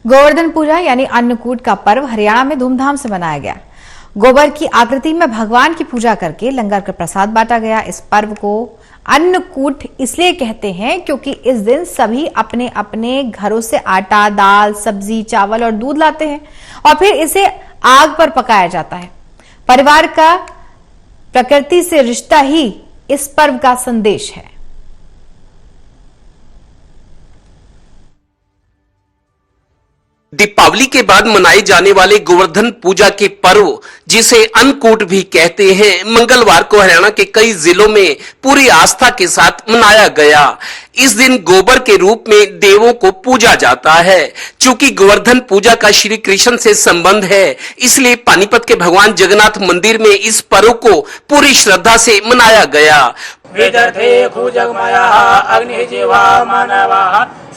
गोवर्धन पूजा यानी अन्नकूट का पर्व हरियाणा में धूमधाम से मनाया गया। गोबर की आकृति में भगवान की पूजा करके लंगर का प्रसाद बांटा गया। इस पर्व को अन्नकूट इसलिए कहते हैं क्योंकि इस दिन सभी अपने अपने घरों से आटा, दाल, सब्जी, चावल और दूध लाते हैं और फिर इसे आग पर पकाया जाता है। परिवार का प्रकृति से रिश्ता ही इस पर्व का संदेश है। दीपावली के बाद मनाए जाने वाले गोवर्धन पूजा के पर्व, जिसे अन्नकूट भी कहते हैं, मंगलवार को हरियाणा के कई जिलों में पूरी आस्था के साथ मनाया गया। इस दिन गोबर के रूप में देवों को पूजा जाता है। चूंकि गोवर्धन पूजा का श्री कृष्ण से संबंध है, इसलिए पानीपत के भगवान जगन्नाथ मंदिर में इस पर्व को पूरी श्रद्धा से मनाया गया। अग्नि जीवा मानवा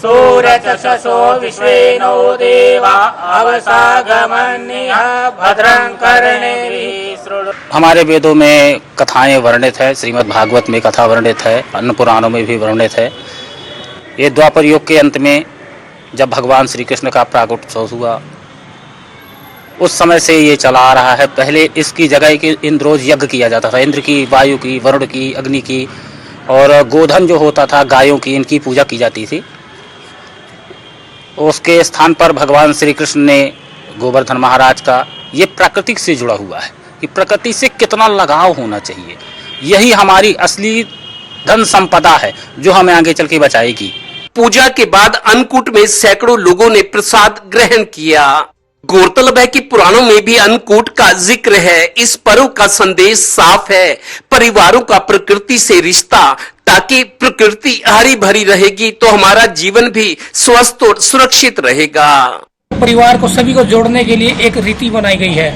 सूर्य चक्षुषो विश्वेनो देवा अवसागमन्यः भद्रं कर्णेभिः। हमारे वेदों में कथाएं वर्णित है, श्रीमद् भागवत में कथा वर्णित है, अन्य पुराणों में भी वर्णित है। ये द्वापर युग के अंत में जब भगवान श्री कृष्ण का प्रागुट्योत्सव हुआ, उस समय से ये चला आ रहा है। पहले इसकी जगह के इंद्रोज यज्ञ किया जाता था, इंद्र की, वायु की, वरुण की, अग्नि की, और गोधन जो होता था गायों की, इनकी पूजा की जाती थी। उसके स्थान पर भगवान श्री कृष्ण ने गोवर्धन महाराज का, ये प्राकृतिक से जुड़ा हुआ है कि प्रकृति से कितना लगाव होना चाहिए। यही हमारी असली धन संपदा है जो हमें आगे चल के बचाएगी। पूजा के बाद अन्नकूट में सैकड़ों लोगों ने प्रसाद ग्रहण किया। गौरतलब है कि पुराणों में भी अन्नकूट का जिक्र है। इस पर्व का संदेश साफ है, परिवारों का प्रकृति से रिश्ता। ताकि प्रकृति हरी भरी रहेगी तो हमारा जीवन भी स्वस्थ और सुरक्षित रहेगा। परिवार को सभी को जोड़ने के लिए एक रीति बनाई गई है।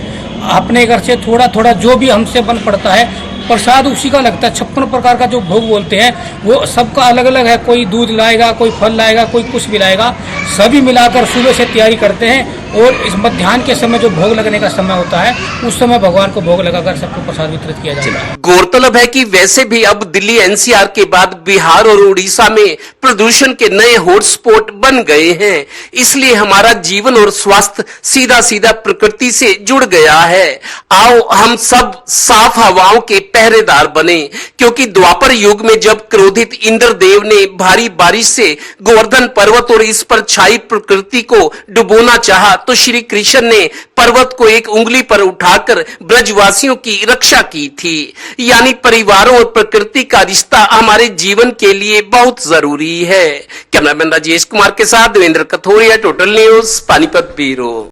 अपने घर से थोड़ा थोड़ा जो भी हमसे बन पड़ता है, प्रसाद उसी का लगता है। 56 प्रकार का जो भोग बोलते हैं वो सबका अलग अलग है। कोई दूध लाएगा, कोई फल लाएगा, कोई कुछ भी लाएगा। सभी मिलाकर सुबह से तैयारी करते हैं और इस मध्याह्न के समय जो भोग लगने का समय होता है, उस समय भगवान को भोग लगाकर सबको प्रसाद वितरित किया जाता है। गौरतलब है कि वैसे भी अब दिल्ली एनसीआर के बाद बिहार और उड़ीसा में प्रदूषण के नए हॉटस्पॉट बन गए हैं। इसलिए हमारा जीवन और स्वास्थ्य सीधा सीधा प्रकृति से जुड़ गया है। आओ हम सब साफ हवाओं के पहरेदार बने, क्योंकि द्वापर युग में जब क्रोधित इंद्रदेव ने भारी बारिश से गोवर्धन पर्वत और इस पर छाई प्रकृति को डुबोना चाहा, तो श्री कृष्ण ने पर्वत को एक उंगली पर उठाकर ब्रजवासियों की रक्षा की थी। यानी परिवारों और प्रकृति का रिश्ता हमारे जीवन के लिए बहुत जरूरी है। कैमरामैन राजेश कुमार के साथ Devendra Kathoria, total news, Panipat bureau.